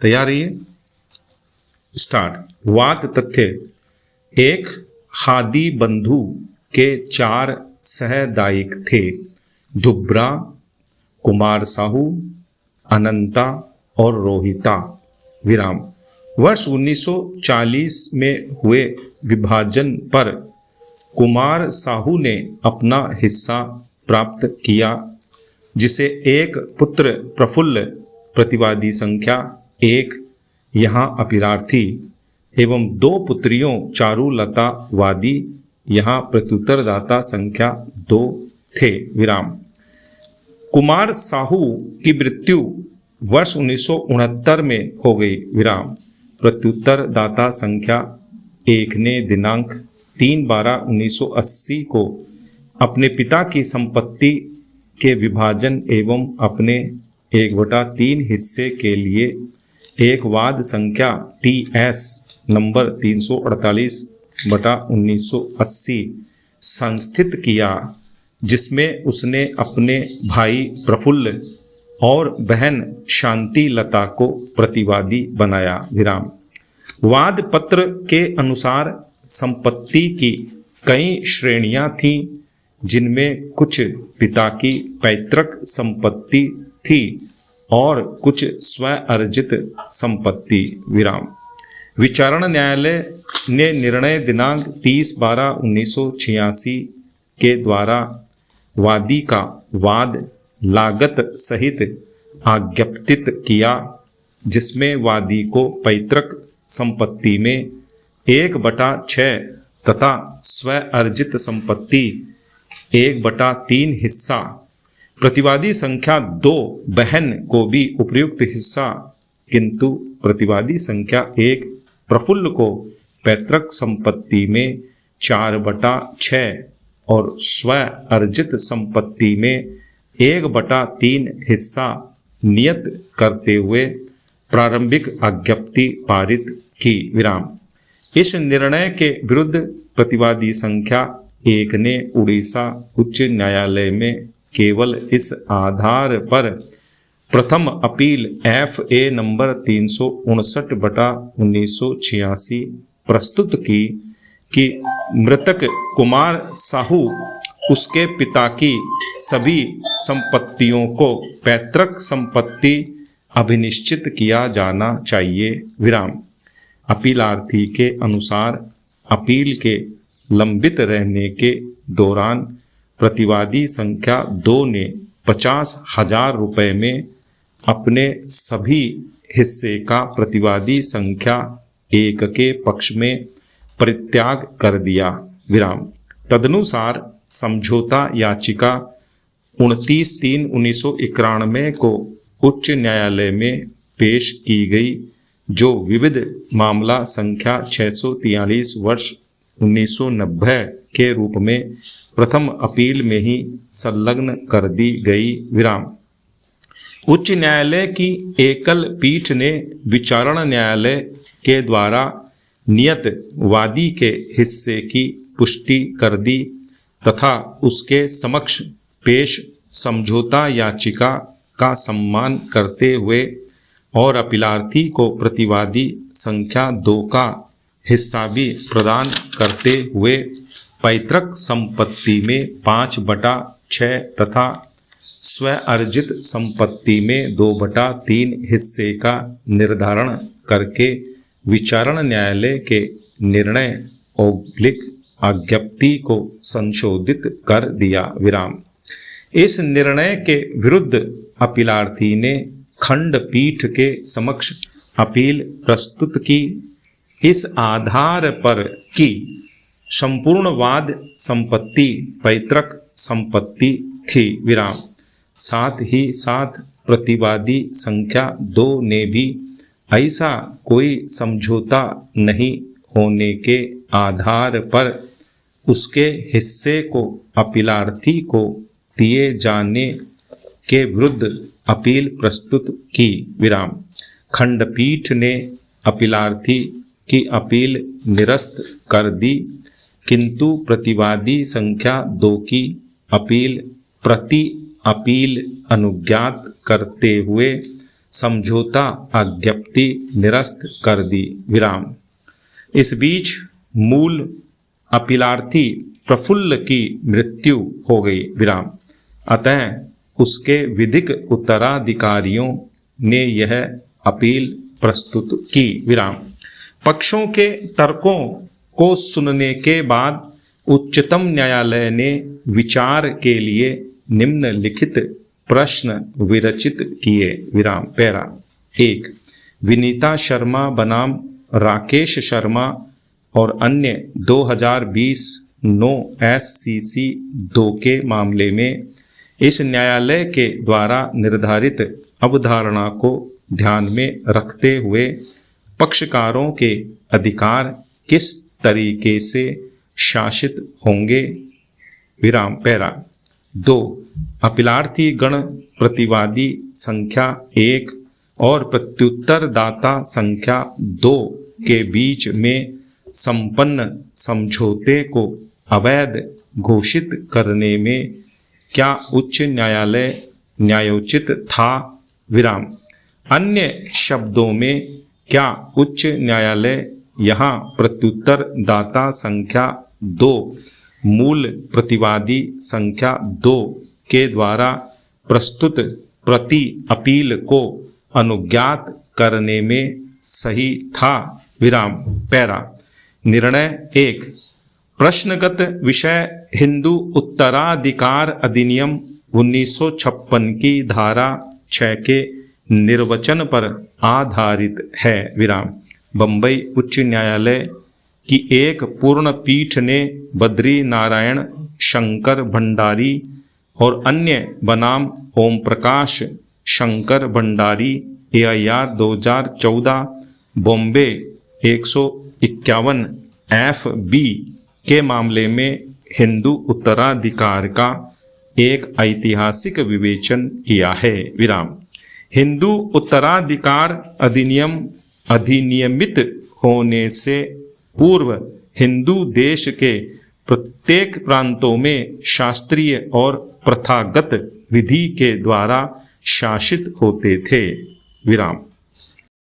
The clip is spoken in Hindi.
तैयार रहिए। स्टार्ट। वाद तथ्य। एक हादी बंधु के 4 सहदायिक थे, धुब्रा, कुमार साहू, अनंता और रोहिता। विराम। वर्ष 1940 में हुए विभाजन पर कुमार साहू ने अपना हिस्सा प्राप्त किया, जिसे एक पुत्र प्रफुल्ल, प्रतिवादी संख्या 1 यहाँ अपिरार्थी, एवं 2 पुत्रियों चारुलता वादी यहाँ प्रत्युत्तरदाता संख्या 2 थे। विराम। कुमार साहू की मृत्यु वर्ष 1969 में हो गई। विराम। प्रत्युत्तरदाता संख्या 1 ने दिनांक 3/12/1980 को अपने पिता की संपत्ति के विभाजन एवं अपने 1/3 हिस्से के लिए एक वाद संख्या TS नंबर 348/1980 संस्थित किया, जिसमें उसने अपने भाई प्रफुल्ल और बहन शांति लता को प्रतिवादी बनाया। विराम। वाद पत्र के अनुसार संपत्ति की कई श्रेणियां थीं, जिनमें कुछ पिता की पैतृक संपत्ति थी और कुछ स्वयं अर्जित संपत्ति। विराम। विचारण न्यायालय ने निर्णय दिनांक 30/12/1986 के द्वारा वादी का वाद लागत सहित आज्ञप्तित किया, जिसमें वादी को पैतृक संपत्ति में 1/6 तथा स्वयं अर्जित संपत्ति 1/3 हिस्सा, प्रतिवादी संख्या 2 बहन को भी उपयुक्त हिस्सा, किंतु प्रतिवादी संख्या 1 प्रफुल्ल को पैतृक संपत्ति में 4/6 और स्वयं अर्जित संपत्ति में 1/3 हिस्सा नियत करते हुए प्रारंभिक आज्ञप्ति पारित की। विराम। इस निर्णय के विरुद्ध प्रतिवादी संख्या 1 ने उड़ीसा उच्च न्यायालय में केवल इस आधार पर प्रथम अपील FA नंबर 359/1986 प्रस्तुत की कि मृतक कुमार साहू उसके पिता की सभी संपत्तियों को पैतृक संपत्ति अभिनिश्चित किया जाना चाहिए। विराम। अपीलार्थी के अनुसार अपील के लंबित रहने के दौरान प्रतिवादी संख्या 2 ने 50,000 रुपये में अपने सभी हिस्से का प्रतिवादी संख्या 1 के पक्ष में परित्याग कर दिया। विराम। तदनुसार समझौता याचिका 29/3/1991 को उच्च न्यायालय में पेश की गई, जो विविध मामला संख्या 643 वर्ष 1990 के रूप में प्रथम अपील में ही संलग्न कर दी गई। विराम। उच्च न्यायालय की एकल पीठ ने विचारण न्यायालय के द्वारा नियत वादी के हिस्से की पुष्टि कर दी तथा उसके समक्ष पेश समझौता याचिका का सम्मान करते हुए और अपीलार्थी को प्रतिवादी संख्या 2 का हिस्सा भी प्रदान करते हुए पैतृक संपत्ति में 5/6 तथा स्वयं अर्जित संपत्ति में 2/3 हिस्से का निर्धारण करके विचारण न्यायालय के निर्णय आज्ञप्ति को संशोधित कर दिया। विराम। इस निर्णय के विरुद्ध अपीलार्थी ने खंडपीठ के समक्ष अपील प्रस्तुत की, इस आधार पर कि संपूर्ण वाद संपत्ति पैतृक संपत्ति थी। विराम। साथ ही साथ प्रतिवादी संख्या 2 ने भी ऐसा कोई समझौता नहीं होने के आधार पर उसके हिस्से को अपीलार्थी को दिए जाने के विरुद्ध अपील प्रस्तुत की। विराम। खंडपीठ ने अपीलार्थी की अपील निरस्त कर दी, किंतु प्रतिवादी संख्या 2 की अपील प्रति अपील अनुज्ञात करते हुए समझौता आज्ञप्ति निरस्त कर दी विराम। इस बीच मूल अपीलार्थी प्रफुल्ल की मृत्यु हो गई विराम। अतः उसके विधिक उत्तराधिकारियों ने यह अपील प्रस्तुत की विराम। पक्षों के तर्कों को सुनने के बाद उच्चतम न्यायालय ने विचार के लिए निम्नलिखित प्रश्न विरचित किए विराम। पैरा 1, विनीता शर्मा बनाम राकेश शर्मा और अन्य 2020-9 SCC 2 के मामले में इस न्यायालय के द्वारा निर्धारित अवधारणा को ध्यान में रखते हुए पक्षकारों के अधिकार किस तरीके से शासित होंगे विराम। पैरा 2, अपीलार्थी गण प्रतिवादी संख्या 1 और प्रत्युत्तरदाता संख्या 2 के बीच में संपन्न समझौते को अवैध घोषित करने में क्या उच्च न्यायालय न्यायोचित था विराम। अन्य शब्दों में क्या उच्च न्यायालय यहाँ प्रत्युत्तरदाता संख्या 2 मूल प्रतिवादी संख्या 2 के द्वारा प्रस्तुत प्रति अपील को अनुज्ञात करने में सही था विराम। पैरा निर्णय 1, प्रश्नगत विषय हिंदू उत्तराधिकार अधिनियम 1956 की धारा 6 के निर्वचन पर आधारित है विराम। बंबई उच्च न्यायालय की एक पूर्ण पीठ ने बद्री नारायण शंकर भंडारी और अन्य बनाम ओम प्रकाश शंकर भंडारी AIR 2014 बॉम्बे 151 FB के मामले में हिंदू उत्तराधिकार का एक ऐतिहासिक विवेचन किया है विराम। हिंदू उत्तराधिकार अधिनियम अधिनियमित होने से पूर्व हिंदू देश के प्रत्येक प्रांतों में शास्त्रीय और प्रथागत विधि के द्वारा शासित होते थे विराम।